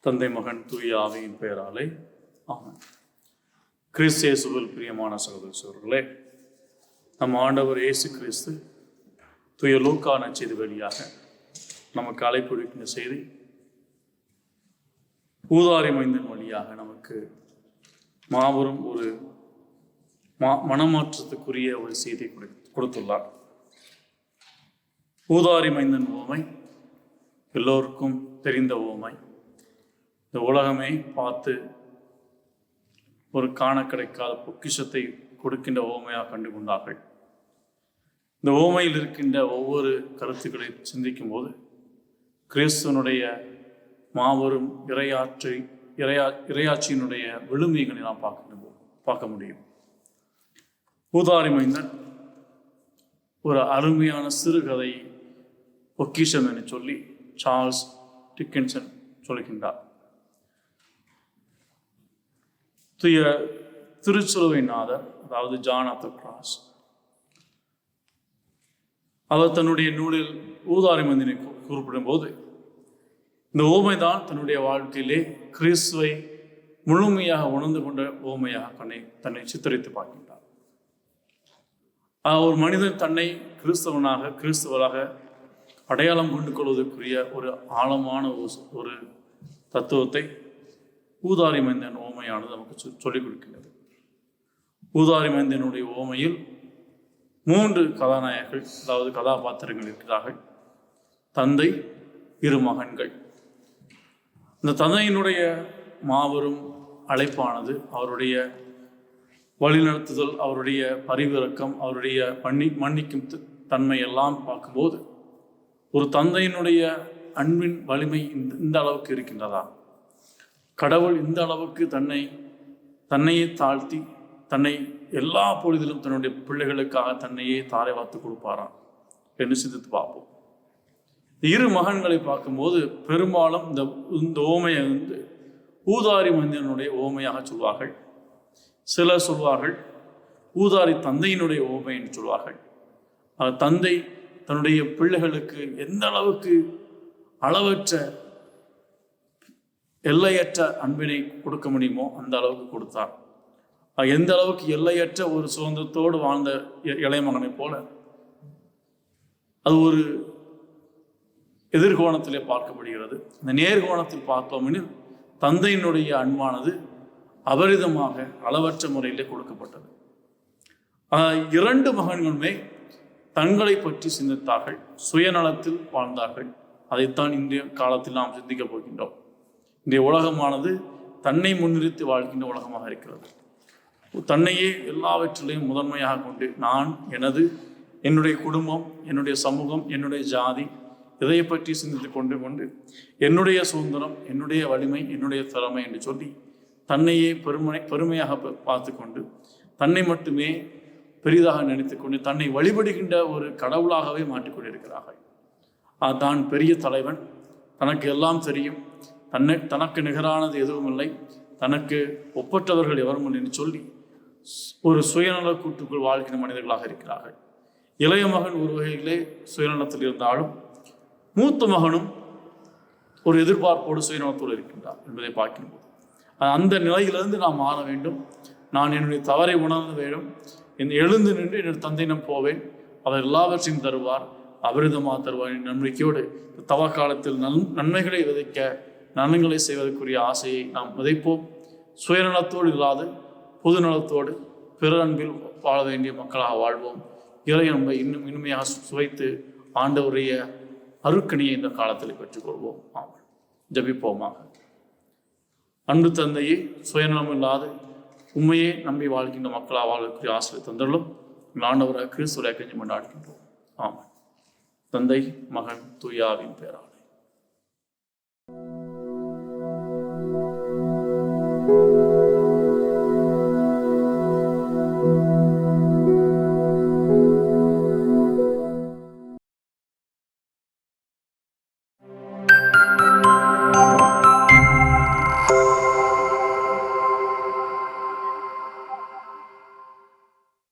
தந்தை மகன் தூய ஆவியின் பெயராலே ஆமென். கிறிஸ்து இயேசுவில் பிரியமான சகோதரர்களே, நம் ஆண்டவர் இயேசு கிறிஸ்து தூய லூக்கா நற்செய்தி வழியாக நமக்கு அழைப்புவிக்கின்ற செய்தி ஊதாரி மைந்தன் வழியாக நமக்கு மாபெரும் ஒரு மனமாற்றத்துக்குரிய ஒரு செய்தியை கொடுத்துள்ளார். ஊதாரி மைந்தன் உவமை எல்லோருக்கும் தெரிந்த உவமை. இந்த உலகமே பார்த்து ஒரு காண கிடைக்காத பொக்கிஷத்தை கொடுக்கின்ற உவமையாக கண்டு கொண்டார்கள். இந்த உவமையில் இருக்கின்ற ஒவ்வொரு கருத்துக்களை சிந்திக்கும் போது கிறிஸ்துவனுடைய மாபெரும் இறையாட்சியினுடைய விழுமியங்களை நாம் பார்க்க முடியும். ஊதாரி மைந்தன் ஒரு அருமையான சிறுகதை பொக்கிஷம் என்று சொல்லி சார்ல்ஸ் டிக்கின்சன் சொல்கின்றார். திருச்சிலுவை நாதர், அதாவது ஜான் ஆஃப் த கிராஸ், அவர் தன்னுடைய நூலில் ஊதாரி மைந்தனை குறிப்பிடும் போது இந்த ஓமைதான் தன்னுடைய வாழ்க்கையிலே கிறிஸ்துவை முழுமையாக உணர்ந்து கொண்ட ஓமையாக தன்னை சித்தரித்து பார்க்கின்றார். ஒரு மனிதன் தன்னை கிறிஸ்தவராக அடையாளம் கொண்டு கொள்வதற்குரிய ஒரு ஆழமான ஒரு தத்துவத்தை ஊதாரி மைந்தன் ஓமையானது நமக்கு சொல்லிக் கொடுக்கின்றது. ஊதாரி மைந்தனுடைய ஓமையில் 3 கதாநாயகர்கள், அதாவது கதாபாத்திரங்கள் இருக்கிறார்கள். தந்தை, 2 மகன்கள். இந்த தந்தையினுடைய மாபெரும் அழைப்பானது அவருடைய வழிநடத்துதல், அவருடைய பரிவிறக்கம், அவருடைய மன்னிக்கும் தன்மை எல்லாம் பார்க்கும்போது ஒரு தந்தையினுடைய அன்பின் வலிமை இந்த அளவுக்கு இருக்கின்றதா? கடவுள் இந்த அளவுக்கு தன்னையே தாழ்த்தி தன்னை எல்லா பொழுதிலும் தன்னுடைய பிள்ளைகளுக்காக தன்னையே தாரை வார்த்து கொடுப்பாராம் என்று சிந்தித்து பார்ப்போம். 2 மகன்களை பார்க்கும்போது பெரும்பாலும் இந்த ஓமையை ஊதாரி மைந்தனுடைய ஓமையாக சொல்வார்கள். சிலர் சொல்வார்கள் ஊதாரி தந்தையினுடைய ஓமை என்று சொல்வார்கள். தந்தை தன்னுடைய பிள்ளைகளுக்கு எந்த அளவுக்கு அளவற்ற எல்லையற்ற அன்பினை கொடுக்க முடியுமோ அந்த அளவுக்கு கொடுத்தார். எந்த அளவுக்கு எல்லையற்ற ஒரு சுதந்திரத்தோடு வாழ்ந்த இளைய மகனை போல அது ஒரு எதிர்கோணத்திலே பார்க்கப்படுகிறது. இந்த நேர்கோணத்தில் பார்த்தோமெனில் தந்தையினுடைய அன்பானது அபரிதமாக அளவற்ற முறையிலே கொடுக்கப்பட்டது. 2 மகன்களுமே தங்களை பற்றி சிந்தித்தார்கள், சுயநலத்தில் வாழ்ந்தார்கள். அதைத்தான் இன்றைய காலத்தில் நாம் சிந்திக்கப் போகின்றோம். இன்றைய உலகமானது தன்னை முன்னிறுத்தி வாழ்கின்ற உலகமாக இருக்கிறது. தன்னையே எல்லாவற்றிலையும் முதன்மையாக கொண்டு நான், என்னுடைய குடும்பம், என்னுடைய சமூகம், என்னுடைய ஜாதி, இதை பற்றி சிந்தித்து கொண்டு என்னுடைய சுதந்திரம், என்னுடைய வலிமை, என்னுடைய திறமை என்று சொல்லி தன்னையே பெருமையாக பார்த்து கொண்டு தன்னை மட்டுமே பெரிதாக நினைத்து கொண்டு தன்னை வழிபடுகின்ற ஒரு கடவுளாகவே மாற்றிக்கொண்டிருக்கிறார்கள். தான் பெரிய தலைவன், தனக்கு எல்லாம் தெரியும், தனக்கு நிகரானது எதுவும் இல்லை, தனக்கு ஒப்பற்றவர்கள் எவரும் இல்லை என்று சொல்லி ஒரு சுயநல கூட்டுக்குள் வாழ்கின்ற மனிதர்களாக இருக்கிறார்கள். இளைய மகன் ஒரு வகையிலே சுயநலத்தில் இருந்தாலும் மூத்த மகனும் ஒரு எதிர்பார்ப்போடு சுயநலத்தோடு இருக்கின்றார் என்பதை பார்க்கும்போது அந்த நிலையிலிருந்து நாம் மாற வேண்டும். நான் என்னுடைய தவறை உணர்ந்து வேண்டும், எழுந்து நின்று என்னுடைய தந்தையிடம் போவேன், அவர் எல்லாவற்றையும் தருவார், அபரிதமாக தருவார் என்ற நம்பிக்கையோடு தவ காலத்தில் நன்மைகளை விதைக்க, நன்மைகளை செய்வதற்குரிய ஆசையை நாம் விதைப்போம். சுயநலத்தோடு இல்லாது பொது நலத்தோடு பிறரன்பில் வாழ வேண்டிய மக்களாக வாழ்வோம். இறை அன்பை இன்னும் இனிமையாக சுவைத்து ஆண்டவருடைய அருக்கணியை இந்த காலத்தில் பெற்றுக்கொள்வோம். ஆமாம், ஜபிப்போமாக. அன்பு தந்தையே, சுயநலம் இல்லாது உண்மையே நம்பி வாழ்கின்ற மக்களாக வாழக்கூடிய ஆசிரியை தந்தர்களும் ஆண்டவராக கிறிஸ்துவை கஞ்சி கொண்டாடுகின்றோம். ஆமாம். தந்தை, மகன், தூயாவின் பெயராலே. thank you